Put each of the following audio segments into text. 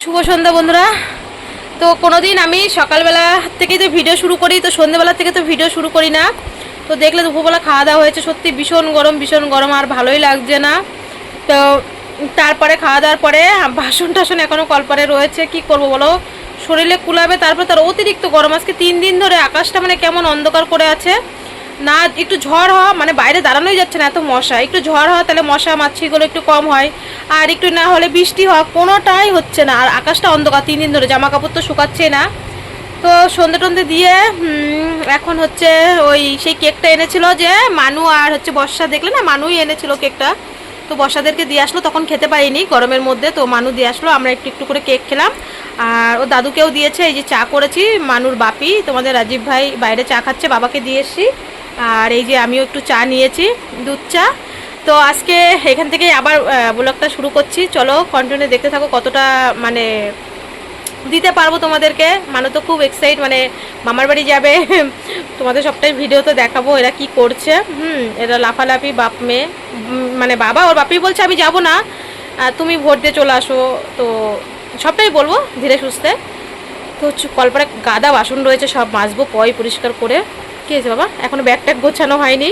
শুভ সন্ধ্যা বন্ধুরা। তো কোনোদিন আমি সকালবেলা থেকেই তো ভিডিও শুরু করি, তো সন্ধ্যেবেলা থেকে তো ভিডিও শুরু করি না। তো দেখলে দুপুরবেলা খাওয়া দাওয়া হয়েছে, সত্যি ভীষণ গরম আর ভালোই লাগছে না। তো তারপরে খাওয়া দাওয়ার পরে বাসন টাসন এখনও কলপারে রয়েছে, কি করব বলো, শরীরে কুলাবে। তারপরে তার অতিরিক্ত গরম, আজকে 3 দিন ধরে আকাশটা মানে কেমন অন্ধকার করে আছে না। একটু ঝড় হওয়া মানে বাইরে দাঁড়ানোই যাচ্ছে না, এত মশা। একটু ঝড় হওয়া তাহলে মশা মাছিগুলো একটু কম হয়, আর একটু না হলে বৃষ্টি হওয়া, কোনোটাই হচ্ছে না। আর আকাশটা অন্ধকার 3 দিন ধরে, জামা কাপড় তো শুকাচ্ছে না। তো সন্ধে টন্ধে দিয়ে এখন হচ্ছে ওই সেই কেকটা এনেছিল যে মানু আর হচ্ছে বর্ষা, দেখলে না মানুই এনেছিল কেকটা। তো বর্ষাদেরকে দিয়ে আসলো, তখন খেতে পারিনি গরমের মধ্যে, তো মানু দিয়ে আসলো, আমরা একটু একটু করে কেক খেলাম। আর ও দাদুকেও দিয়েছে। এই যে চা করেছি, মানুর বাপি তোমাদের রাজীব ভাই বাইরে চা খাচ্ছে, বাবাকে দিয়ে এসছি। আর এই যে আমিও একটু চা নিয়েছি, দুধ চা। তো আজকে এখান থেকে আবার ব্লগটা শুরু করছি, চলো কন্টিনিউ দেখতে থাকো, কতটা মানে দিতে পারবো তোমাদেরকে। মানে তো খুব এক্সাইট, মানে মামার বাড়ি যাবে তোমাদের সবটাই ভিডিও তো দেখাবো এরা কি করছে। এরা লাফালাফি বাপ মেয়ে, মানে বাবা ওর বাপি বলছে আমি যাব না, তুমি ভোট দিয়ে চলে আসো। তো সবটাই বলবো ধীরে সুস্থে। তো হচ্ছে কলপারে গাদা বাসন রয়েছে, সব মাজবো পরিষ্কার করে। কি হয়েছে বাবা, এখনো ব্যাগ ট্যাগ গোছানো হয়নি?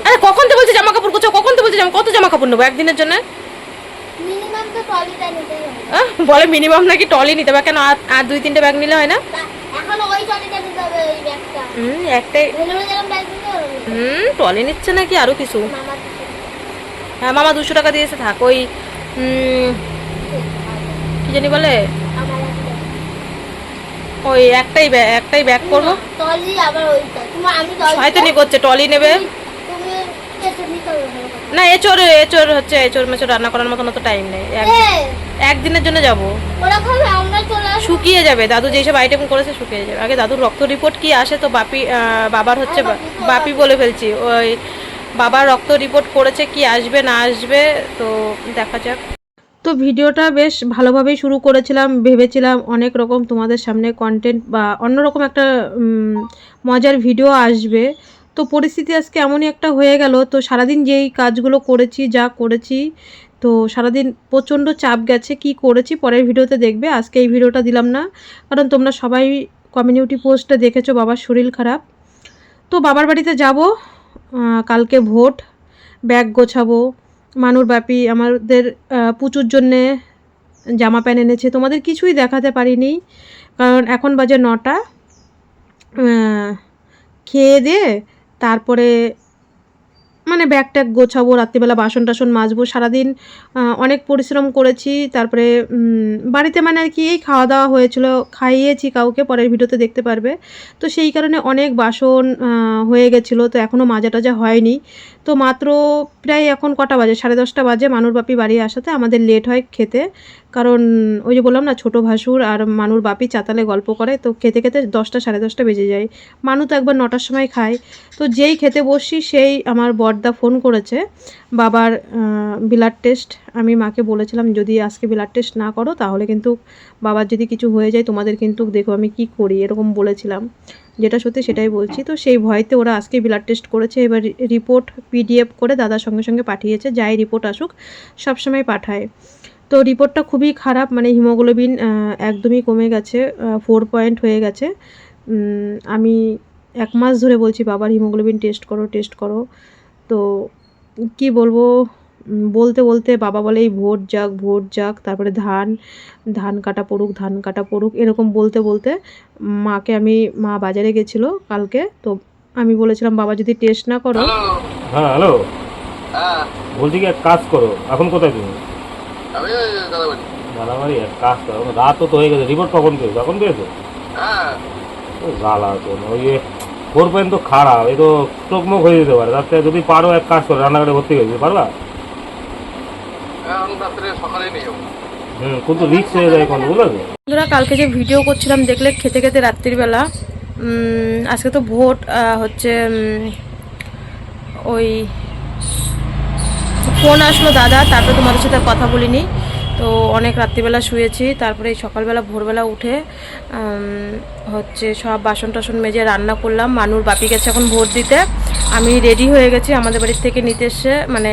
আরে কখন তো বলছি জামা কাপড় গোছাও, কখন তো বলছি কত জামা কাপড় নেবো একদিনের জন্য? বলে মিনিমাম নাকি টলি নিতে হবে, কেন আর 2-3টে ব্যাগ নিলে হয় না? একটাই টলি নিচ্ছে নাকি আরো কিছু? হ্যাঁ মামা 200 টাকা দিয়েছে, থাক। ওই কি জানি বলে, ওই একটাই ব্যাগ করবো। শয়তানি করছে, টলি নেবে না। এচোর হচ্ছে, এচোর মেচোর রান্না করার মতন অত টাইম নেই, একদিনের জন্য যাবো। শুকিয়ে যাবে, দাদু যেসব আইটেম করেছে শুকিয়ে যাবে। আগে দাদুর রক্ত রিপোর্ট কি আসে, তো বাবার হচ্ছে বাপি বলে ফেলছি, ওই বাবার রক্ত রিপোর্ট করেছে, কি আসবে না আসবে তো দেখা যাক। তো ভিডিওটা বেশ ভালোভাবেই শুরু করেছিলাম, ভেবেছিলাম অনেক রকম তোমাদের সামনে কন্টেন্ট বা অন্যরকম একটা মজার ভিডিও আসবে। তো পরিস্থিতি আজকে এমনই একটা হয়ে গেল। তো সারাদিন যেই কাজগুলো করেছি, যা করেছি, তো সারাদিন প্রচণ্ড চাপ গেছে। কি করেছি পরের ভিডিওতে দেখবে, আজকে এই ভিডিওটা দিলাম না, কারণ তোমরা সবাই কমিউনিটি পোস্টে দেখেছো বাবার শরীর খারাপ। তো বাবার বাড়িতে যাব কালকে, ভোট, ব্যাগ গোছাবো। মানুর বাপি আমাদের পুচুর জন্যে জামা প্যান্ট এনেছে, তোমাদের কিছুই দেখাতে পারিনি, কারণ এখন বাজে 9টা। খেয়ে দিয়ে তারপরে মানে ব্যাগ ট্যাগ গোছাবো, রাত্রিবেলা বাসন টাসন মাজবো। সারাদিন অনেক পরিশ্রম করেছি। তারপরে বাড়িতে মানে আর কি এই খাওয়া দাওয়া হয়েছিল, খাইয়েছি কাউকে, পরের ভিডিওতে দেখতে পারবে। তো সেই কারণে অনেক বাসন হয়ে গেছিলো, তো এখনও মাজা টাজা হয়নি। তো মাত্র প্রায় এখন কটা বাজে, 10:30 বাজে। মানুর বাপি বাড়ি আসাতে আমাদের লেট হয় খেতে, কারণ ওই যে বললাম না, ছোটো ভাসুর আর মানুর বাপি চাতালে গল্প করে, তো খেতে খেতে 10টা 10:30 বেজে যায়। মানু তো একবার 9টার সময় খায়। তো যেই খেতে বসছি সেই আমার বড়দা ফোন করেছে, বাবার ব্লাড টেস্ট। আমি মাকে বলেছিলাম যদি আজকে ব্লাড টেস্ট না করো তাহলে কিন্তু বাবার যদি কিছু হয়ে যায় তোমাদের কিন্তু দেখো আমি কি করি, এরকম বলেছিলাম। যেটা সত্যি সেটাই বলছি। তো সেই ভয়তে ওরা আজকে ব্লাড টেস্ট করেছে। এবার রিপোর্ট PDF করে দাদার সঙ্গে সঙ্গে পাঠিয়েছে, যাই রিপোর্ট আসুক সবসময় পাঠায়। তো রিপোর্টটা খুবই খারাপ, মানে হিমোগ্লোবিন একদমই কমে গেছে, 4 পয়েন্ট হয়ে গেছে। আমি 1 মাস ধরে বলছি বাবার হিমোগ্লোবিন টেস্ট করো। তো কি বলবো, বলতে বলতে বাবা বলে এই ভোট যাক, তারপরে ধান কাটা পড়ুক, এরকম বলতে বলতে মা বাজারে গেছিলো কালকে। তো আমি বলেছিলাম বাবা যদি টেস্ট না করো। হ্যাঁ হ্যালো, বলছি কি এক কাজ করো, এখন কোথায় তুমি? দাদাবাড়ি। এক কাজ করো, রাত তো হয়ে গেছে, রিপোর্ট কখন পেয়েছো? জ্বালা তো ওই 4 পয়েন্ট তো খারাপ, এ তো স্ট্রোক মুখ হয়ে যেতে পারে। রাত্রে যদি পারো এক কাজ করো, রান্নাঘাটে ভর্তি হয়ে যেতে পারবা? কিন্তু রিক্স হয়ে যায় এখন, বুঝলো? বন্ধুরা কালকে যে ভিডিও করছিলাম দেখলে, খেতে খেতে রাত্রিবেলা, আজকে তো ভোট হচ্ছে, ওই ফোন আসলো দাদা, তারপরে তোমাদের সাথে কথা বলিনি। তো অনেক রাত্রিবেলা শুয়েছি, তারপরে সকালবেলা ভোরবেলা উঠে হচ্ছে সব বাসন টাসন মেজে রান্না করলাম। মানুর বাপি গেছে এখন ভোট দিতে, আমি রেডি হয়ে গেছি, আমাদের বাড়ির থেকে নিতে এসে মানে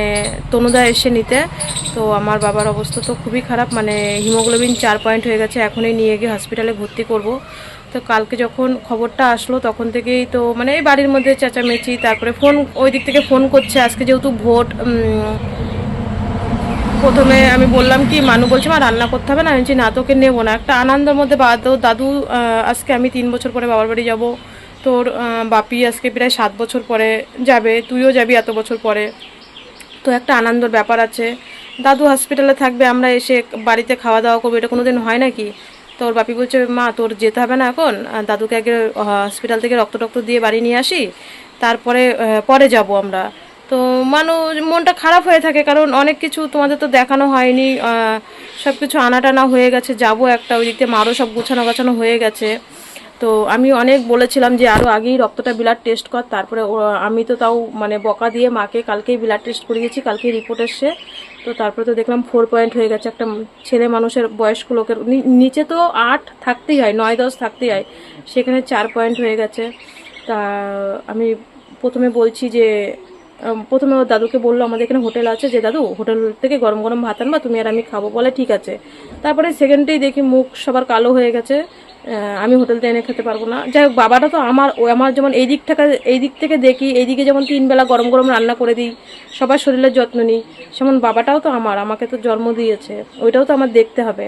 তনুদা এসে নিতে। তো আমার বাবার অবস্থা তো খুবই খারাপ, মানে হিমোগ্লোবিন 4 পয়েন্ট হয়ে গেছে, এখনই নিয়ে গিয়ে হসপিটালে ভর্তি করব। তো কালকে যখন খবরটা আসলো তখন থেকেই তো মানে এই বাড়ির মধ্যে চেঁচামেচি, তারপরে ফোন ওই দিক থেকে ফোন করছে। আজকে যেহেতু ভোট, প্রথমে আমি বললাম কি, মানু বলছে মা রান্না করতে হবে না, আমি বলছি না তোকে নেবো না। একটা আনন্দের মধ্যে দাদু আজকে আমি 3 বছর পরে বাবার বাড়ি যাব, তোর বাপি আজকে প্রায় 7 বছর পরে যাবে, তুইও যাবি এত বছর পরে, তো একটা আনন্দের ব্যাপার আছে। দাদু হসপিটালে থাকবে, আমরা এসে বাড়িতে খাওয়া দাওয়া করবো, এটা কোনো দিন হয় নাকি? তোর বাপি বলছে মা তোর যেতে হবে না এখন, দাদুকে আগে হসপিটাল থেকে রক্ত দিয়ে বাড়ি নিয়ে আসি, তারপরে পরে যাব আমরা। তো মনটা খারাপ হয়ে থাকে, কারণ অনেক কিছু তোমাদের তো দেখানো হয়নি, সব কিছু আনাটানা হয়ে গেছে, যাবো একটা ওই দিক থেকে মারও সব গোছানো হয়ে গেছে। তো আমি অনেক বলেছিলাম যে আরও আগেই রক্তটা ব্লাড টেস্ট কর, তারপরে আমি তো তাও মানে বকা দিয়ে মাকে কালকেই ব্লাড টেস্ট করিয়েছি, কালকেই রিপোর্ট এসছে। তো তারপরে তো দেখলাম 4 পয়েন্ট হয়ে গেছে। একটা ছেলে মানুষের, বয়স্ক লোকের নিচে তো 8 থাকতেই হয়, 9-10 থাকতেই হয়, সেখানে 4 পয়েন্ট হয়ে গেছে। তা আমি প্রথমে বলছি যে প্রথমে ওর দাদুকে বললো আমাদের এখানে হোটেল আছে, যে দাদু হোটেল থেকে গরম গরম ভাত আনবা, তুমি আর আমি খাবো, বলে ঠিক আছে। তারপরে সেকেন্ডেই দেখি মুখ সবার কালো হয়ে গেছে, আমি হোটেলতে এনে খেতে পারবো না। যাই হোক, বাবাটা তো আমার যেমন এই দিক থেকে দেখি, এইদিকে যেমন 3 বেলা গরম গরম রান্না করে দিই, সবার শরীরের যত্ন নিই, সেমন বাবাটাও তো আমাকে তো জন্ম দিয়েছে, ওইটাও তো আমার দেখতে হবে।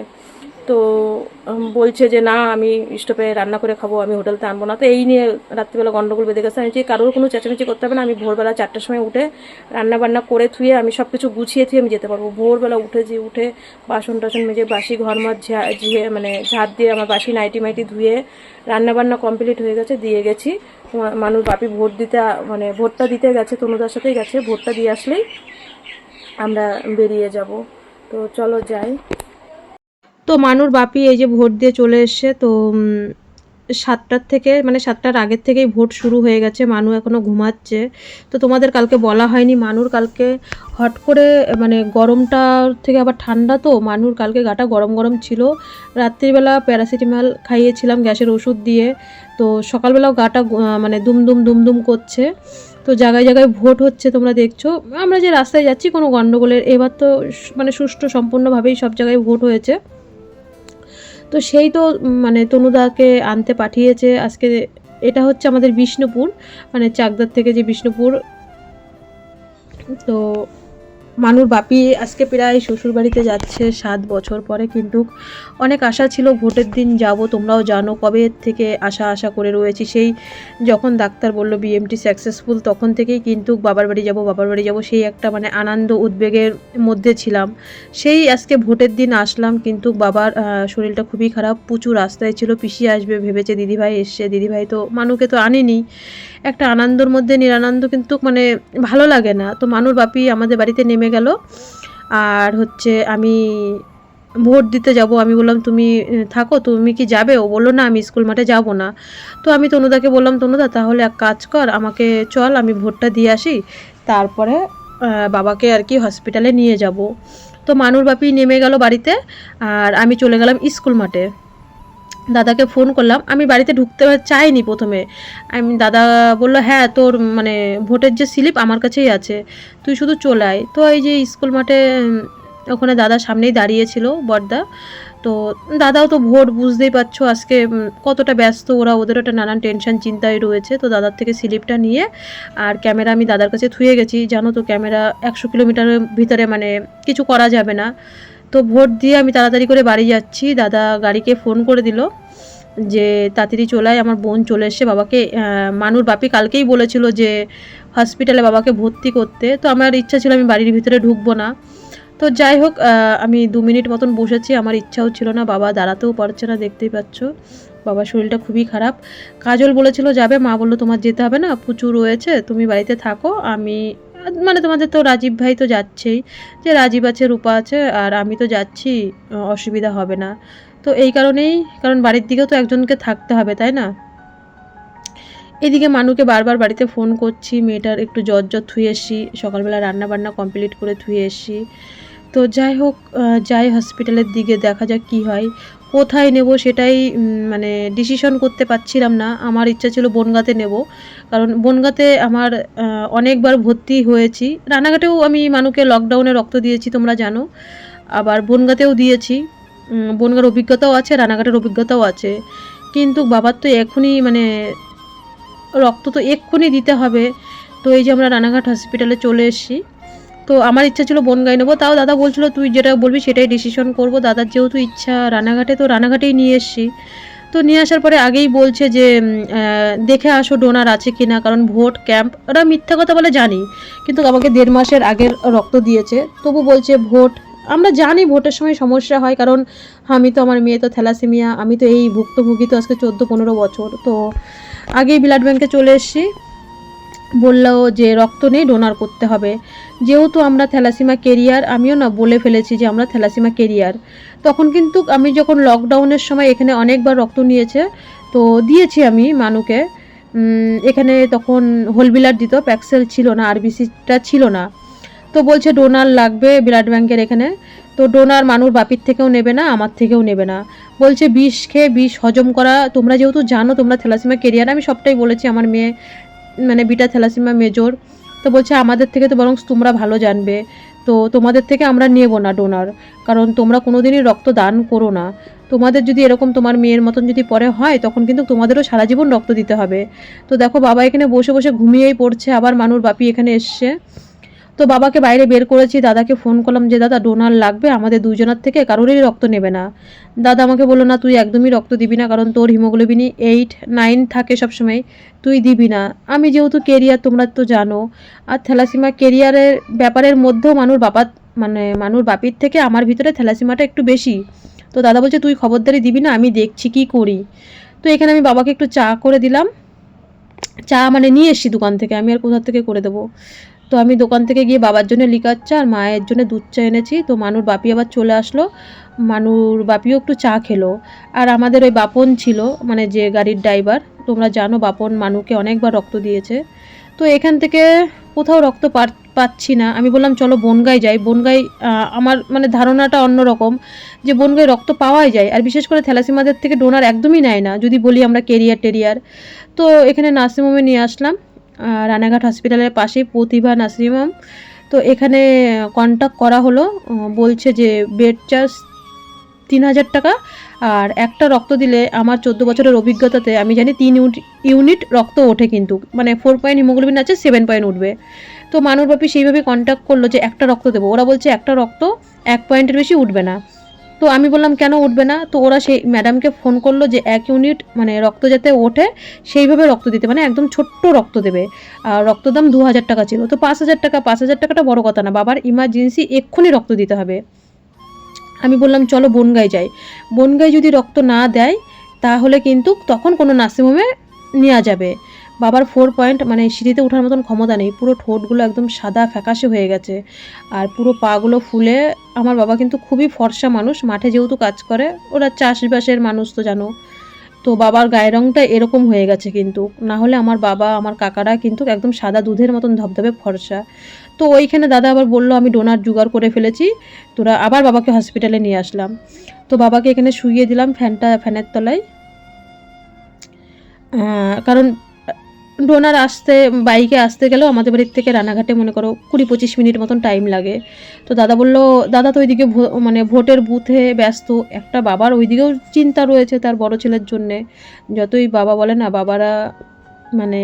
তো বলছে যে না আমি স্টোভে রান্না করে খাবো, আমি হোটেলতে আনবো না। তো এই নিয়ে রাত্রিবেলা গন্ডগোল বেঁধে গেছে। আমি কারোর কোনো চেঁচামেচি করতে হবে না, আমি ভোরবেলা 4টার সময় উঠে রান্না বান্না করে থুয়ে আমি সব কিছু গুছিয়ে থুয়ে আমি যেতে পারবো। ভোরবেলা উঠে বাসন টাসন মেজে বাসি ঘর মাছ মানে ঝাঁট দিয়ে আমার বাসি নাইটি ধুয়ে রান্না বান্না কমপ্লিট হয়ে গেছে, দিয়ে গেছি। মানুষ বাপি ভোট দিতে মানে ভোটটা দিতে গেছে, তনুদার সাথেই গেছে, ভোটটা দিয়ে আসলেই আমরা বেরিয়ে যাব। তো চলো যাই। তো মানুর বাপি এই যে ভোট দিয়ে চলে এসছে। তো 7টার থেকে মানে 7টার আগের থেকেই ভোট শুরু হয়ে গেছে, মানু এখনও ঘুমাচ্ছে। তো তোমাদের কালকে বলা হয়নি, মানুর কালকে হট করে মানে গরমটা থেকে আবার ঠান্ডা, তো মানুর কালকে গাটা গরম ছিল। রাত্রিবেলা প্যারাসিটামল খাইয়েছিলাম গ্যাসের ওষুধ দিয়ে, তো সকালবেলাও গাটা মানে দুমদুম করছে। তো জায়গায় জায়গায় ভোট হচ্ছে, তোমরা দেখছো। আমরা যে রাস্তায় যাচ্ছি কোনো গণ্ডগোলের, এবার তো মানে সুষ্ঠু সম্পূর্ণভাবেই সব জায়গায় ভোট হয়েছে। তো সেই তো মানে তনুদাকে আনতে পাঠিয়েছে আজকে। এটা হচ্ছে আমাদের বিষ্ণুপুর, মানে চাকদার থেকে যে বিষ্ণুপুর। তো মানুর বাপি আজকে প্রায় শ্বশুরবাড়িতে যাচ্ছে 7 বছর পরে, কিন্তু অনেক আশা ছিল ভোটের দিন যাব। তোমরাও জানো কবে থেকে আশা করে রয়েছি, সেই যখন ডাক্তার বলল বিএমটি সাকসেসফুল, তখন থেকেই কিন্তু বাবার বাড়ি যাব, সেই একটা মানে আনন্দ উদ্বেগের মধ্যে ছিলাম। সেই আজকে ভোটের দিন আসলাম, কিন্তু বাবার শরীরটা খুবই খারাপ, প্রচুর রাস্তায় ছিল। পিসি আসবে ভেবেছে, দিদিভাই এসছে, দিদিভাই তো মানুকে তো আনেনি। একটা আনন্দর মধ্যে নিরানন্দ, কিন্তু মানে ভালো লাগে না। তো মানুর বাপি আমাদের বাড়িতে নেমে গেল, আর হচ্ছে আমি ভোট দিতে যাব। আমি বললাম তুমি থাকো, তুমি কি যাবে? ও বললো না আমি স্কুল মাঠে যাব না। তো আমি তনুদাকে বললাম তনুদা তাহলে এক কাজ কর, আমাকে চল আমি ভোটটা দিয়ে আসি, তারপরে বাবাকে আর কি হসপিটালে নিয়ে যাব। তো মানুর বাপি নেমে গেল বাড়িতে, আর আমি চলে গেলাম স্কুল মাঠে। দাদাকে ফোন করলাম, আমি বাড়িতে ঢুকতে চাইনি প্রথমে। দাদা বলল হ্যাঁ তোর মানে ভোটের যে স্লিপ আমার কাছেই আছে, তুই শুধু চলে আয়। তো এই যে স্কুল মাঠে ওখানে দাদার সামনেই দাঁড়িয়েছিল বড়দা। তো দাদাও তো ভোট বুঝতেই পারছো আজকে কতটা ব্যস্ত ওরা, ওদের একটা নানান টেনশন চিন্তায় রয়েছে। তো দাদার থেকে স্লিপটা নিয়ে আর ক্যামেরা আমি দাদার কাছে থুয়ে গেছি। জানো তো ক্যামেরা 100 কিলোমিটারের ভিতরে মানে কিছু করা যাবে না। তো ভোট দিয়ে আমি তাড়াতাড়ি করে বাড়ি যাচ্ছি। দাদা গাড়িকে ফোন করে দিল যে তাড়াতাড়ি চলে আমার বোন চলে এসছে। বাবাকে মানুর বাপি কালকেই বলেছিল যে হসপিটালে বাবাকে ভর্তি করতে। তো আমার ইচ্ছা ছিল আমি বাড়ির ভিতরে ঢুকবো না। তো যাই হোক আমি 2 মিনিট মতন বসেছি, আমার ইচ্ছাও ছিল না, বাবা দাঁড়াতেও পারছে না, দেখতেই পাচ্ছ বাবার শরীরটা খুবই খারাপ। কাজল বলেছিল যাবে, মা বললো তোমার যেতে হবে না, প্রচুর রয়েছে, তুমি বাড়িতে থাকো। আমি মানে তোমাদের তো রাজীব ভাই তো যাচ্ছেই, যে রাজীব আছে রূপা আছে আর আমি তো যাচ্ছি, অসুবিধা হবে না। তো এই কারণেই, কারণ বাড়ির দিকেও তো একজনকে থাকতে হবে তাই না। এদিকে মানুকে বারবার বাড়িতে ফোন করছি, মেয়েটার একটু জ্বর থুয়ে এসছি, সকালবেলা রান্না বান্না কমপ্লিট করে থুয়ে এসছি। তো যাই হোক যাই হসপিটালের দিকে, দেখা যাক কি হয়। কোথায় নেব সেটাই মানে ডিসিশন করতে পারছিলাম না। আমার ইচ্ছা ছিল বনগাঁতে নেব, কারণ বনগাঁতে আমার অনেকবার ভর্তি হয়েছি। রানাঘাটেও আমি মানুষকে লকডাউনে রক্ত দিয়েছি, তোমরা জানো। আবার বনগাঁতেও দিয়েছি। বনগাঁর অভিজ্ঞতাও আছে, রানাঘাটের অভিজ্ঞতাও আছে। কিন্তু বাবার তো এখনই মানে রক্ত তো এক্ষুনি দিতে হবে। তো এই যে আমরা রানাঘাট হসপিটালে চলে এসেছি। তো আমার ইচ্ছা ছিল বনগাঁয় নেবো, তাও দাদা বলছিল তুই যেটা বলবি সেটাই ডিসিশন করবো। দাদার যেহেতু ইচ্ছা রানাঘাটে, তো রানাঘাটেই নিয়ে এসেছি। তো নিয়ে আসার পরে আগেই বলছে যে দেখে আসো ডোনার আছে কি না, কারণ ভোট ক্যাম্প, ওরা মিথ্যা কথা বলে জানি, কিন্তু আমাকে 1.5 মাসের আগের রক্ত দিয়েছে। তবু বলছে ভোট, আমরা জানি ভোটের সময় সমস্যা হয়, কারণ আমি তো, আমার মেয়ে তো থ্যালাসেমিয়া, আমি তো এই ভুক্তভোগী তো আজকে 14-15 বছর। তো আগেই ব্লাড ব্যাংকে চলে এসেছি, বললো যে রক্ত নেই, ডোনার করতে হবে। যেহেতু আমরা থ্যালাসেমিয়া কেরিয়ার, আমিও না বলে ফেলেছি যে আমরা থ্যালাসেমিয়া কেরিয়ার। তখন কিন্তু আমি যখন লকডাউনের সময় এখানে অনেকবার রক্ত নিয়েছে, তো দিয়েছি আমি মানুকে। এখানে তখন হোল ব্লাড দিত, প্যাক্সেল ছিল না, আরবিসিটা ছিল না। তো বলছে ডোনার লাগবে ব্লাড ব্যাংকের এখানে। তো ডোনার মানুষ বাপির থেকেও নেবে না, আমার থেকেও নেবে না। বলছে বিষ খেয়ে বিষ হজম করা, তোমরা যেহেতু জানো তোমরা থ্যালাসেমিয়া কেরিয়ার, আমি সবটাই বলেছি, আমার মেয়ে মানে বিটা থ্যালাসেমিয়া মেজর। তো বলছে আমাদের থেকে তো বরং তোমরা ভালো জানবে, তো তোমাদের থেকে আমরা নেব না ডোনার, কারণ তোমরা কোনোদিনই রক্ত দান করো না। তোমাদের যদি এরকম তোমার মেয়ের মতন যদি পরে হয়, তখন কিন্তু তোমাদেরও সারা জীবন রক্ত দিতে হবে। তো দেখো বাবা এখানে বসে বসে ঘুমিয়েই পড়ছে, আবার মানুর বাপি এখানে এসছে। তো বাবাকে বাইরে বের করেছি, দাদাকে ফোন করলাম যে দাদা ডোনার লাগবে, আমাদের দুজনের থেকে কারোরই রক্ত নেবে না। দাদা আমাকে বললো না তুই একদমই রক্ত দিবি না, কারণ তোর হিমোগ্লোবিনই 8-9 থাকে সবসময়, তুই দিবি না। আমি যেহেতু কেরিয়ার, তোমরা তো জানো, আর থ্যালাসেমিয়া কেরিয়ারের ব্যাপারের মধ্যেও মানুর বাপির থেকে আমার ভিতরে থ্যালাসেমিয়াটা একটু বেশি। তো দাদা বলছে তুই খবরদারি দিবি না, আমি দেখছি কি করি। তো এখানে আমি বাবাকে একটু চা করে দিলাম। চা মানে নিয়ে এসছি দোকান থেকে, আমি আর কোথা থেকে করে দেবো। তো আমি দোকান থেকে গিয়ে বাবার জন্য লিকার চা আর মায়ের জন্য দুধ চা এনেছি। তো মানুর বাপি আবার চলে আসলো, মানুর বাপিও একটু চা খেলো। আর আমাদের ওই বাপন ছিল, মানে যে গাড়ির ড্রাইভার, তোমরা জানো বাপন মানুকে অনেকবার রক্ত দিয়েছে। তো এখান থেকে কোথাও রক্ত পাচ্ছি না। আমি বললাম চলো বনগাঁয় যাই। বনগাঁয় আমার মানে ধারণাটা অন্যরকম, যে বনগাঁয় রক্ত পাওয়াই যায়, আর বিশেষ করে থ্যালাসেমিয়াদের থেকে ডোনার একদমই নেয় না, যদি বলি আমরা কেরিয়ার টেরিয়ার। তো এখানে নার্সিংহোমে নিয়ে আসলাম, রানাঘাট হসপিটালের পাশেই প্রতিভা নার্সিংহোম। তো এখানে কন্ট্যাক্ট করা হলো, বলছে যে বেড চার্জ 3,000 টাকা, আর একটা রক্ত দিলে আমার 14 বছরের অভিজ্ঞতাতে আমি জানি 3 ইউনিট রক্ত ওঠে, কিন্তু মানে 4 পয়েন্ট হিমোগ্লোবিন আছে, 7 পয়েন্ট উঠবে। তো মানুর বাপি সেইভাবে কন্ট্যাক্ট করলো যে একটা রক্ত দেবো, ওরা বলছে একটা রক্ত 1 পয়েন্টের বেশি উঠবে না। তো আমি বললাম কেন উঠবে না, তো ওরা সেই ম্যাডামকে ফোন করলো যে 1 ইউনিট মানে রক্ত যাতে ওঠে সেইভাবে রক্ত দিতে, মানে একদম ছোট্ট রক্ত দেবে। আর রক্ত দাম 2,000 টাকা ছিল, তো 5,000 টাকা, 5,000 টাকাটা বড় কথা না, বাবার ইমার্জেন্সি এক্ষুনি রক্ত দিতে হবে। আমি বললাম চলো বনগাঁয় যাই। বনগাঁয় যদি রক্ত না দেয় তাহলে কিন্তু তখন কোনো নার্সিংহোমে নেওয়া যাবে। বাবার 4 পয়েন্ট মানে সিঁড়িতে ওঠার মতন ক্ষমতা নেই, পুরো ঠোঁটগুলো একদম সাদা ফ্যাকাশে হয়ে গেছে, আর পুরো পাগুলো ফুলে। আমার বাবা কিন্তু খুবই ফর্সা মানুষ, মাঠে যেহেতু কাজ করে, ওরা চাষবাসের মানুষ তো জানো। তো বাবার গায়ের রঙটা এরকম হয়ে গেছে, কিন্তু না হলে আমার বাবা আমার কাকারা কিন্তু একদম সাদা দুধের মতন ধবধবে ফর্সা। তো ওইখানে দাদা আবার বললো আমি ডোনার জোগাড় করে ফেলেছি, তোরা আবার বাবাকে হসপিটালে নিয়ে আসলাম। তো বাবাকে এখানে শুইয়ে দিলাম ফ্যানের তলায়, কারণ ডোনার বাইকে আসতে গেলেও আমাদের বাড়ির থেকে রানাঘাটে মনে করো 20-25 মিনিট মতন টাইম লাগে। তো দাদা বললো, দাদা তো ওইদিকে মানে ভোটের বুথে ব্যস্ত, একটা বাবার ওইদিকেও চিন্তা রয়েছে তার বড় ছেলের জন্যে। যতই বাবা বলে না, বাবারা মানে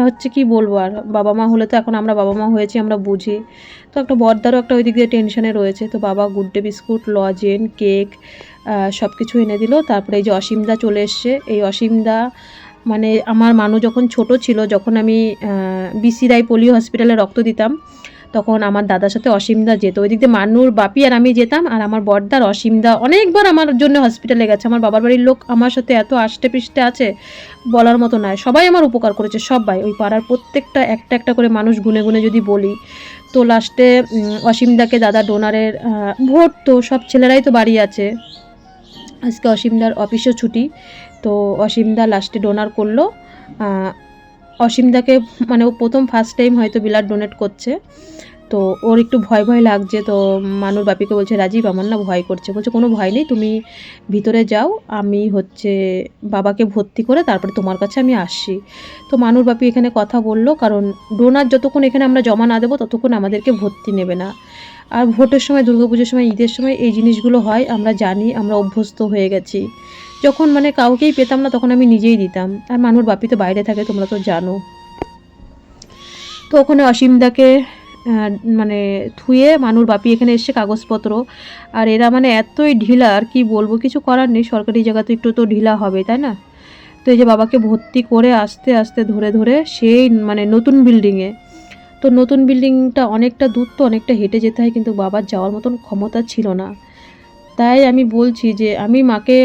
হচ্ছে কি বলবো, আর বাবা মা হলে তো এখন আমরা বাবা মা হয়েছি, আমরা বুঝি। তো একটা বড়দারও একটা ওই দিক দিয়ে টেনশনে রয়েছে। তো বাবা গুড ডে বিস্কুট, লজেন, কেক সব কিছু এনে দিল। তারপরে এই যে অসীমদা চলে এসছে। এই অসীমদা মানে আমার মানু যখন ছোট ছিল, যখন আমি বিসি রায় পোলিও হসপিটালে রক্ত দিতাম, তখন আমার দাদার সাথে অসীমদা যেত। ওই দিক দিয়ে মানুর বাপি আর আমি যেতাম, আর আমার বড়দার অসীমদা অনেকবার আমার জন্য হসপিটালে গেছে। আমার বাবার বাড়ির লোক আমার সাথে এত আষ্টে পিষ্টে আছে বলার মতো নয়, সবাই আমার উপকার করেছে, সবাই। ওই পাড়ার প্রত্যেকটা একটা একটা করে মানুষ গুনে গুনে যদি বলি। তো লাস্টে অসীমদাকে দাদা ডোনারের ভোট, তো সব ছেলেরাই তো বাড়ি আছে, আজকে অসীমদার অফিসও ছুটি। তো অসীমদা লাস্টে ডোনার করলো। অসীমদাকে মানে ও প্রথম ফার্স্ট টাইম হয়তো ব্লাড ডোনেট করছে। তো ওর একটু ভয় ভয় লাগছে, তো মানুর বাপিকে বলছে রাজীব আমার না ভয় করছে, বলছে কোনো ভয় নেই, তুমি ভিতরে যাও, আমি হচ্ছে বাবাকে ভর্তি করে তারপরে তোমার কাছে আমি আসছি। তো মানুর বাপি এখানে কথা বললো, কারণ ডোনার যতক্ষণ এখানে আমরা জমা না দেবো ততক্ষণ আমাদেরকে ভর্তি নেবে না। আর ভোটের সময়, দুর্গাপুজোর সময়, ঈদের সময় এই জিনিসগুলো হয়, আমরা জানি, আমরা অভ্যস্ত হয়ে গেছি। যখন মানে কাউকেই পেতাম না তখন আমি নিজেই দিতাম। আর মানুর বাপি তো বাইরে থাকে, তোমরা তো জানো। তো ওখানে অসীমদাকে মানে থুয়ে মানুর বাপি এখানে এসছে কাগজপত্র, আর এরা মানে এতই ঢিলা, আর কি বলবো, কিছু করার নেই, সরকারি জায়গা তো একটু তো ঢিলা হবে, তাই না? তো এই যে বাবাকে ভর্তি করে আস্তে আস্তে ধরে ধরে সেই মানে নতুন বিল্ডিংয়ে, তো নতুন বিল্ডিংটা অনেকটা দূর, তো অনেকটা হেঁটে যেতে হয়, কিন্তু বাবার যাওয়ার মতন ক্ষমতা ছিল না। তাই আমি বলছি যে আমি মাকে,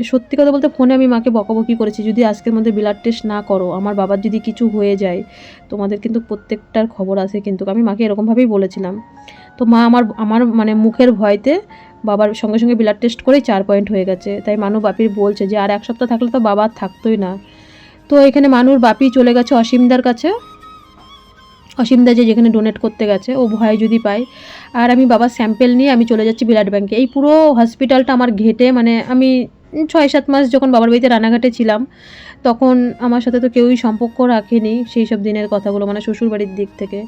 সত্যি কথা বলতে ফোনে আমি মাকে বকাবকি করেছি, যদি আজকের মধ্যে ব্লাড টেস্ট না করো, আমার বাবার যদি কিছু হয়ে যায়, তোমাদের কিন্তু প্রত্যেকটার খবর আছে, কিন্তু আমি মাকে এরকমভাবেই বলেছিলাম। তো মা আমার আমার মানে মুখের ভয়তে বাবার সঙ্গে সঙ্গে ব্লাড টেস্ট করেই 4 পয়েন্ট হয়ে গেছে। তাই মানু বাপির বলছে যে আর 1 সপ্তাহ থাকলে তো বাবা থাকতোই না। তো এখানে মানুর বাপি চলে গেছে অসীমদার কাছে, অসীমদা যে যেখানে ডোনেট করতে গেছে, ও ভয় যদি পায়। আর আমি বাবার স্যাম্পেল নিয়ে আমি চলে যাচ্ছি ব্লাড ব্যাঙ্কে। এই পুরো হসপিটালটা আমার ঘেটে, মানে আমি 6-7 মাস যখন বাবার বাড়িতে রানাঘাটে ছিলাম তখন আমার সাথে তো কেউই সম্পর্ক রাখেনি সেই সব দিনের কথাগুলো, মানে শ্বশুরবাড়ির দিক থেকে।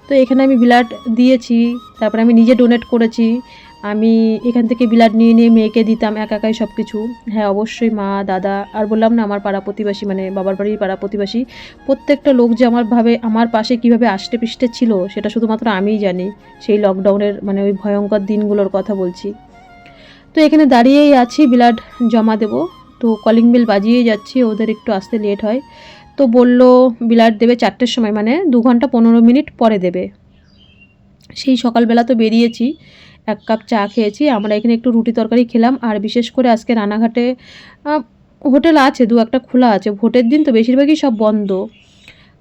তো এখানে আমি ব্লাড দিয়েছি, তারপরে আমি নিজে ডোনেট করেছি, আমি এখান থেকে ব্লাড নিয়ে নিয়ে মেয়েকে দিতাম একাই সব কিছু। হ্যাঁ অবশ্যই মা, দাদা, আর বললাম না আমার পাড়া প্রতিবেশী, মানে বাবার বাড়ির পাড়া প্রতিবেশী, প্রত্যেকটা লোক যে আমার পাশে কীভাবে আষ্টে পিষ্টে ছিল সেটা শুধুমাত্র আমিই জানি। সেই লকডাউনের মানে ওই ভয়ঙ্কর দিনগুলোর কথা বলছি। তো এখানে দাঁড়িয়েই আছি, ব্লাড জমা দেব। তো কলিং বেল বাজিয়েই যাচ্ছি, ওদের একটু আসতে লেট হয়। তো বলল ব্লাড দেবে 4টের সময়, মানে 2 ঘন্টা 15 মিনিট পরে দেবে। সেই সকালবেলা তো বেরিয়েছি, 1 কাপ চা খেয়েছি, আমরা এখানে একটু রুটি তরকারি খেলাম। আর বিশেষ করে আজকে রানাঘাটে হোটেল আছে, 2-1টা খোলা আছে, ভোটের দিন তো বেশিরভাগই সব বন্ধ।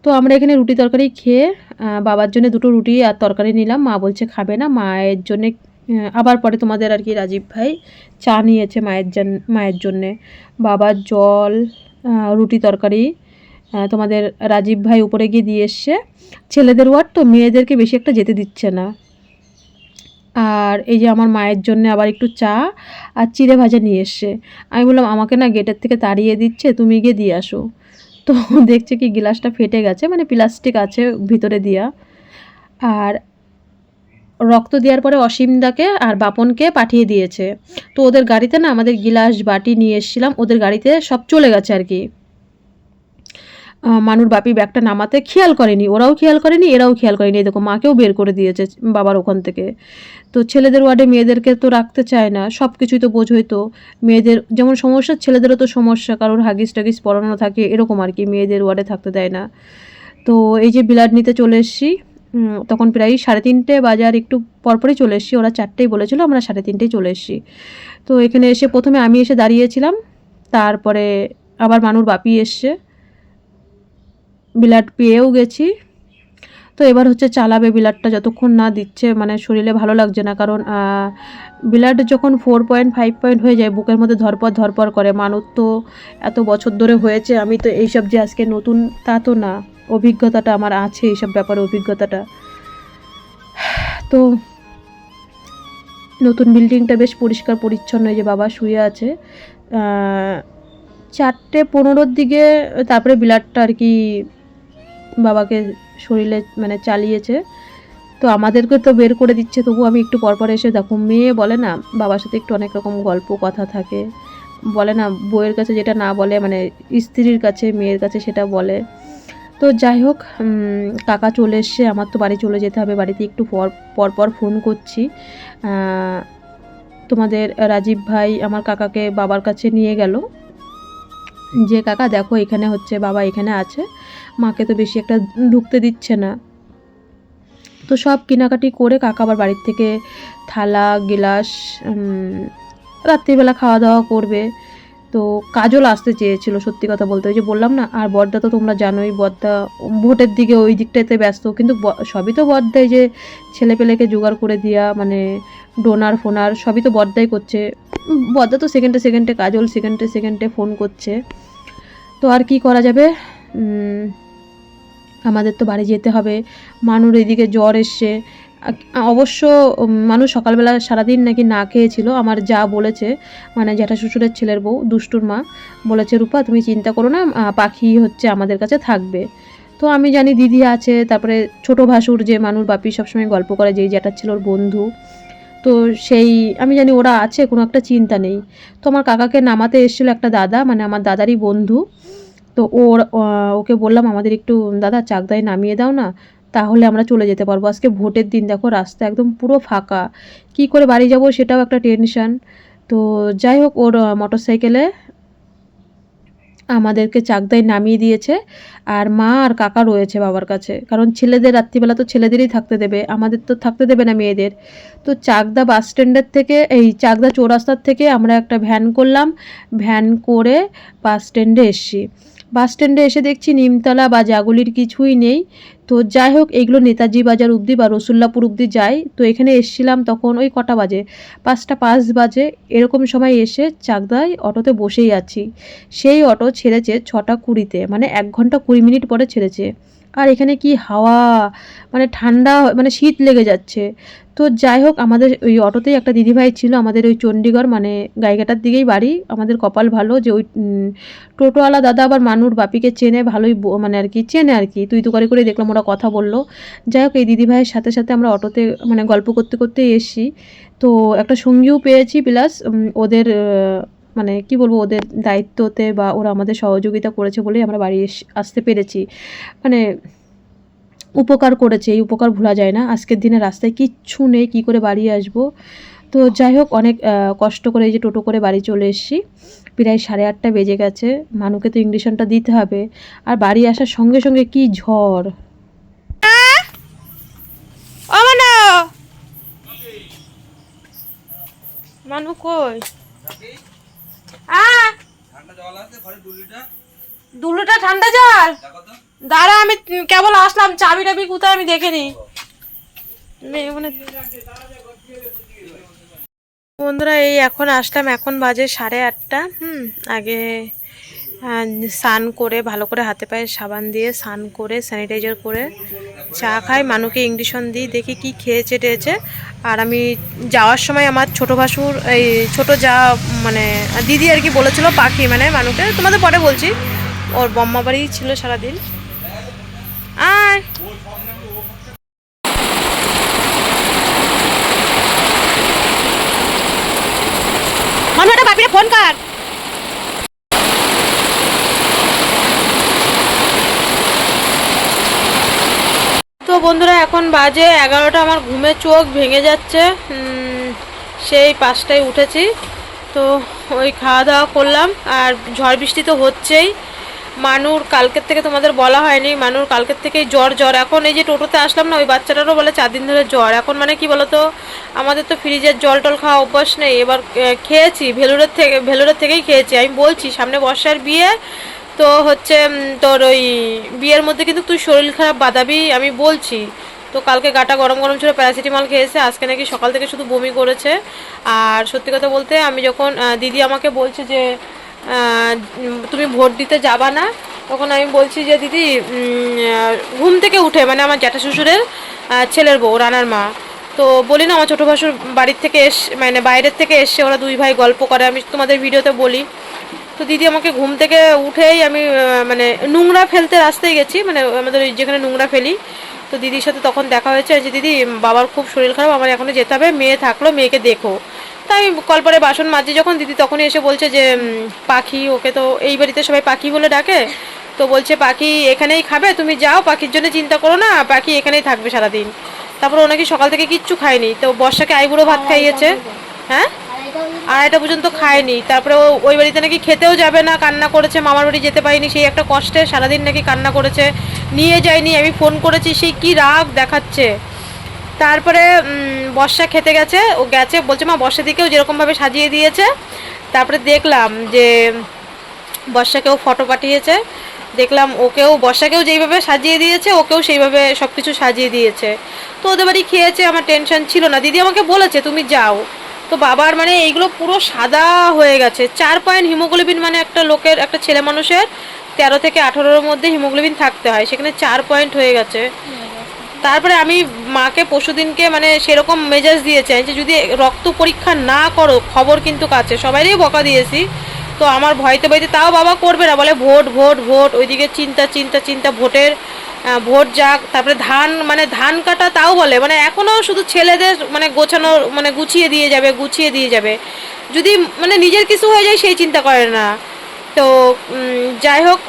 তো আমরা এখানে রুটি তরকারি খেয়ে বাবার জন্য 2টো রুটি আর তরকারি নিলাম, মা বলছে খাবে না, মায়ের জন্যে আবার পরে তোমাদের আর কি রাজীব ভাই চা নিয়েছে মায়ের জন্যে। বাবার জল, রুটি তরকারি তোমাদের রাজীব ভাই উপরে গিয়ে দিয়ে এসছে। ছেলেদের ওয়ার্ড তো, মেয়েদেরকে বেশি একটা যেতে দিচ্ছে না। আর এই যে আমার মায়ের জন্য আবার একটু চা আর চিড়ে ভাজা নিয়ে এসছে। আমি বললাম আমাকে না গেটের থেকে তাড়িয়ে দিচ্ছে, তুমি গিয়ে দিয়ে আসো। তো দেখছে কি গ্লাসটা ফেটে গেছে, মানে প্লাস্টিক আছে ভিতরে দিয়া। আর রক্ত দেওয়ার পরে অসীমদাকে আর বাপনকে পাঠিয়ে দিয়েছে। তো ওদের গাড়িতে না আমাদের গিলাস বাটি নিয়ে এসেছিলাম, ওদের গাড়িতে সব চলে গেছে আর কি। মানুর বাপি ব্যাগটা নামাতে খেয়াল করেনি, ওরাও খেয়াল করেনি, এরাও খেয়াল করেনি, দেখো মাকেও বের করে দিয়েছে বাবার ওখান থেকে। তো ছেলেদের ওয়ার্ডে মেয়েদেরকে তো রাখতে চায় না, সব কিছুই তো বোঝোই তো, মেয়েদের যেমন সমস্যা ছেলেদেরও তো সমস্যা, কারোর হাগিস টাগিস পরানো থাকে এরকম আর কি, মেয়েদের ওয়ার্ডে থাকতে দেয় না। তো এই যে ব্লাড নিতে চলে এসেছি, তখন প্রায় 3:30 বাজে, আর একটু পরপরই চলে এসেছি, ওরা 4টেই বলেছিল, আমরা 3:30 চলে এসেছি। তো এখানে এসে প্রথমে আমি এসে দাঁড়িয়েছিলাম, তারপরে আবার মানুর বাপি এসছে, ব্লাড পেয়েও গেছি। তো এবার হচ্ছে চালাবে ব্লাডটা, যতক্ষণ না দিচ্ছে মানে শরীরে ভালো লাগছে না, কারণ ব্লাড যখন 4 পয়েন্ট 5 পয়েন্ট হয়ে যায় বুকের মধ্যে ধরপর করে। মানুষ তো এত বছর ধরে হয়েছে, আমি তো এইসব যে আজকে নতুন তা তো না, অভিজ্ঞতাটা আমার আছে এইসব ব্যাপারে, অভিজ্ঞতাটা। তো নতুন বিল্ডিংটা বেশ পরিষ্কার পরিচ্ছন্ন, এই যে বাবা শুয়ে আছে। 4:15 দিকে তারপরে ব্লাডটা আর কি বাবাকে শরীরে মানে চালিয়েছে। তো আমাদেরকে তো বের করে দিচ্ছে, তবু আমি একটু পরপর এসে, দেখো মেয়ে বলে না বাবার সাথে একটু অনেক রকম গল্প কথা থাকে, বলে না বউয়ের কাছে যেটা না বলে, মানে স্ত্রীর কাছে মেয়ের কাছে সেটা বলে। তো যাই হোক, কাকা চলে এসছে, আমার তো বাড়ি চলে যেতে হবে, বাড়িতে একটু পরপর ফোন করছি। তোমাদের রাজীব ভাই আমার কাকাকে বাবার কাছে নিয়ে গেল, যে কাকা দেখো এখানে হচ্ছে বাবা এখানে আছে, মাকে তো বেশি একটা ঢুকতে দিচ্ছে না। তো সব কেনাকাটি করে কাকা আবার বাড়ির থেকে থালা গিলাস, রাত্রিবেলা খাওয়া দাওয়া করবে। তো কাজল আসতে চেয়েছিল সত্যি কথা বলতে, ওই যে বললাম না। আর বড়দা তো তোমরা জানোই, বড়দা ভোটের দিকে ওই দিকটাতে ব্যস্ত, কিন্তু সবই তো বড়দাই, যে ছেলেপেলেকে জোগাড় করে দেওয়া, মানে ডোনার ফোনার সবই তো বড়দাই করছে। বড়দা তো সেকেন্ডে কাজল সেকেন্ডে ফোন করছে। তো আর কি করা যাবে, আমাদের তো বাড়ি যেতে হবে। মানুর এদিকে জ্বর এসছে, অবশ্য মানুষ সকালবেলা সারাদিন নাকি না খেয়েছিল, আমার যা বলেছে, মানে জ্যাঠা শ্বশুরের ছেলের বউ দুষ্টুর মা বলেছে, রূপা তুমি চিন্তা করো না, পাখি হচ্ছে আমাদের কাছে থাকবে। তো আমি জানি দিদি আছে, তারপরে ছোট ভাসুর যে মানুষ বাপি সবসময় গল্প করে, যেই জ্যাঠার ছেলের বন্ধু, তো সেই আমি জানি ওরা আছে, কোনো একটা চিন্তা নেই। তো আমার কাকাকে নামাতে এসেছিলো একটা দাদা, মানে আমার দাদারই বন্ধু। তো ওকে বললাম আমাদের একটু দাদা চাকদায় নামিয়ে দাও না, তাহলে আমরা চলে যেতে পারবো। আজকে ভোটের দিন, দেখো রাস্তা একদম পুরো ফাঁকা, কি করে বাড়ি যাব সেটাও একটা টেনশন। তো যাই হোক, ওর মোটর সাইকেলে আমাদেরকে চাকদায় নামিয়ে দিয়েছে। আর মা আর কাকা রয়েছে বাবার কাছে, কারণ ছেলেদের রাত্রিবেলা তো ছেলেদেরই থাকতে দেবে, আমাদের তো থাকতে দেবে না মেয়েদের। তো চাকদা বাস স্ট্যান্ডের থেকে, এই চাকদা চৌরাস্তার থেকে আমরা একটা ভ্যান করলাম, ভ্যান করে বাস স্ট্যান্ডে এসছি। বাস স্ট্যান্ডে এসে দেখছি নিমতলা বা জাগুলির কিছুই নেই। তো যাই হোক, এইগুলো নেতাজি বাজার অবধি বা রসুল্লাপুর অবধি যায়। তো এখানে এসছিলাম তখন ওই কটা বাজে, 5টা 5 বাজে এরকম সময় এসে চাকদায় অটোতে বসেই আছি। সেই অটো ছেড়েছে 6টা 20-তে, মানে 1 ঘন্টা 20 মিনিট পরে ছেড়েছে। আর এখানে কি হাওয়া, মানে ঠান্ডা, মানে শীত লেগে যাচ্ছে। তো যাই হোক, আমাদের ওই অটোতেই একটা দিদিভাই ছিল, আমাদের ওই চণ্ডীগড় মানে গাইঘাটার দিকেই বাড়ি। আমাদের কপাল ভালো যে ওই টোটোওয়ালা দাদা আবার মানুর বাপিকে চেনে ভালোই, মানে আর কি চেনে আর কি, তুই তো করে দেখলাম ওরা কথা বললো। যাই হোক, এই দিদিভাইয়ের সাথে সাথে আমরা অটোতে মানে গল্প করতে করতেই এসছি। তো একটা সঙ্গীও পেয়েছি, প্লাস ওদের মানে কি বলবো, ওদের দায়িত্বতে বা ওরা আমাদের সহযোগিতা করেছে বলেই আমরা বাড়ি আসতে পেরেছি। মানে উপকার করেছে, এই উপকার ভোলা যায় না। আজকের দিনে রাস্তায় কিচ্ছু নেই, কি করে বাড়ি আসবো। তো যাই হোক, অনেক কষ্ট করে এই যে টোটো করে বাড়ি চলে এসেছি। প্রায় 8:30 বেজে গেছে, মানুকে তো ইঞ্জেকশনটা দিতে হবে। আর বাড়ি আসার সঙ্গে সঙ্গে কি ঝড়। মানু কই? 2 লিটার ঠান্ডা জল? দাঁড়া, আমি কেবল আসলাম, চাবি টাবি কোথায় আমি দেখিনি। বন্ধুরা, এই এখন আসলাম, এখন বাজে 8:30। আগে স্নান করে ভালো করে হাতে পায়ে সাবান দিয়ে স্নান করে স্যানিটাইজার করে চা খাই, মানুকে ইঞ্জেকশন দিই, দেখি কি খেয়েছে টেয়েছে। আর আমি যাওয়ার সময় আমার ছোটো ভাসুর এই ছোটো যা মানে দিদি আর কি বলেছিল পাখি মানে মানুকে, তোমাদের পরে বলছি, ওর বম্মা বাড়ি ছিল সারাদিন। আয় মানু, একটা বাপিরে ফোন কর। তো বন্ধুরা, এখন বাজে 11টা, আমার ঘুমের চোখ ভেঙে যাচ্ছে। সেই 5টায় উঠেছি, তো ওই খাওয়া দাওয়া করলাম। আর ঝড় বৃষ্টি তো হচ্ছেই। মানুর কালকের থেকে তোমাদের বলা হয়নি, মানুর কালকের থেকেই জ্বর। এখন এই যে টোটোতে আসলাম না, ওই বাচ্চাটারও বলে 4 দিন ধরে জ্বর। এখন মানে কি বলতো, আমাদের তো ফ্রিজের জল টল খাওয়া অভ্যাস নেই। এবার খেয়েছি ভেলোরের থেকেই খেয়েছি। আমি বলছি সামনে বর্ষার বিয়ে, তো হচ্ছে তোর ওই বিয়ের মধ্যে কিন্তু তুই শরীর খারাপ বাঁধাবি, আমি বলছি। তো কালকে গাটা গরম গরম ছিল, প্যারাসিটামল খেয়েছে, আজকে নাকি সকাল থেকে শুধু বমি করেছে। আর সত্যি কথা বলতে, আমি যখন দিদি আমাকে বলছে যে তুমি ভোট দিতে যাবা না, তখন আমি বলছি যে দিদি ঘুম থেকে উঠে, মানে আমার জ্যাঠা শ্বশুরের ছেলের বউ রানার মা, তো বলি না আমার ছোটো ভাসুর বাড়ির থেকে মানে বাইরের থেকে এসে ওরা 2 ভাই গল্প করে, আমি তোমাদের ভিডিওতে বলি। তো দিদি আমাকে ঘুম থেকে উঠেই, আমি মানে নোংরা ফেলতে রাস্তায় গেছি, মানে আমাদের যেখানে নোংরা ফেলি, তো দিদির সাথে তখন দেখা হয়েছে যে দিদি বাবার খুব শরীর খারাপ, আমার এখনও যেতে হবে, মেয়ে থাকলো, মেয়েকে দেখো। তাই কলপারে বাসন মাজছি যখন, দিদি তখনই এসে বলছে যে পাখি, ওকে তো এই বাড়িতে সবাই পাখি বলে ডাকে, তো বলছে পাখি এখানেই খাবে, তুমি যাও, পাখির জন্য চিন্তা করো না, পাখি এখানেই থাকবে সারাদিন। তারপর ও নাকি সকাল থেকে কিচ্ছু খায়নি, তো বর্ষাকে আইবুড়ো ভাত খাইয়েছে। হ্যাঁ, 2:30 পর্যন্ত খায়নি। তারপরে ও ওই বাড়িতে নাকি খেতেও যাবে না, কান্না করেছে, মামার বাড়ি যেতে পারিনি, সেই একটা কষ্টে সারাদিন নাকি কান্না করেছে, নিয়ে যায়নি। আমি ফোন করেছি, সেই কি রাগ দেখাচ্ছে। তারপরে বর্ষা খেতে গেছে, ও গেছে, বলছে মা বর্ষা দিকেও যেরকমভাবে সাজিয়ে দিয়েছে। তারপরে দেখলাম যে বর্ষাকেও ফটো পাঠিয়েছে, দেখলাম ওকেও, বর্ষাকেও যেইভাবে সাজিয়ে দিয়েছে, ওকেও সেইভাবে সব কিছু সাজিয়ে দিয়েছে। তো ওদের বাড়ি খেয়েছে, আমার টেনশন ছিল না। দিদি আমাকে বলেছে তুমি যাও। তো বাবার মানে এইগুলো পুরো সাদা হয়ে গেছে, 4 পয়েন্ট হিমোগ্লোবিন, মানে একটা লোকের, একটা ছেলে মানুষের 13 থেকে 18-র মধ্যে হিমোগ্লোবিন থাকতে হয়, সেখানে 4 পয়েন্ট হয়ে গেছে। তারপরে আমি মাকে পরশুদিনকে মানে সেরকম মেজাজ দিয়েছে যে যদি রক্ত পরীক্ষা না করো খবর কিন্তু কাছে, সবাইরই বকা দিয়েছি। তো আমার ভয়তে ভয়তে তাও বাবা করবে না, বলে ভোট ভোট ভোট, ওইদিকে চিন্তা চিন্তা চিন্তা ভোটের, ভোট যাক, তারপরে ধান মানে ধান কাটা তাও বলে, মানে এখনও শুধু ছেলেদের মানে গোছানো মানে গুছিয়ে দিয়ে যাবে, যদি মানে নিজের কিছু হয়ে যায় সেই চিন্তা করে না। তো যাই হোক,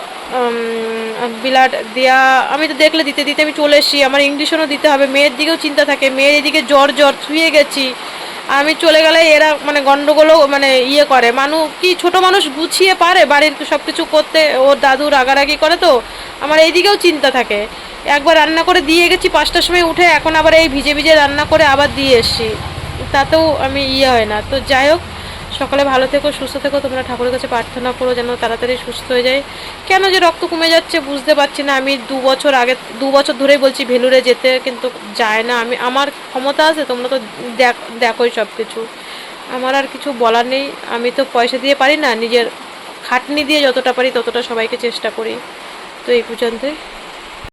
ব্লাড দেওয়া আমি তো দেখলে দিতে দিতে আমি চলে এসেছি, আমার ইঞ্জেকশনও দিতে হবে, মেয়ের দিকেও চিন্তা থাকে, মেয়ের এদিকে জ্বর শুয়ে গেছি, আমি চলে গেলে এরা মানে গন্ডগোলও মানে ইয়ে করে, কি ছোট মানুষ গুছিয়ে পারে বাড়ির সব কিছু করতে, ওর দাদু রাগারাগি করে, তো আমার এইদিকেও চিন্তা থাকে। একবার রান্না করে দিয়ে গেছি 5টার সময় উঠে, এখন আবার এই ভিজে ভিজে রান্না করে আবার দিয়ে এসছি, তাতেও আমি ইয়ে হয় না। তো যাই হোক, সকালে ভালো থেকো, সুস্থ থেকো, তোমরা ঠাকুরের কাছে প্রার্থনা করো যেন তাড়াতাড়ি সুস্থ হয়ে যায়। কেন যে রক্ত কমে যাচ্ছে বুঝতে পারছি না। আমি 2 বছর ধরেই বলছি ভেলুরে যেতে, কিন্তু যায় না। আমার ক্ষমতা আছে, তোমরা তো দেখোই সব কিছু, আমার আর কিছু বলার নেই। আমি তো পয়সা দিয়ে পারি না, নিজের খাটনি দিয়ে যতটা পারি ততটা সবাইকে চেষ্টা করি। তো এই পর্যন্তই।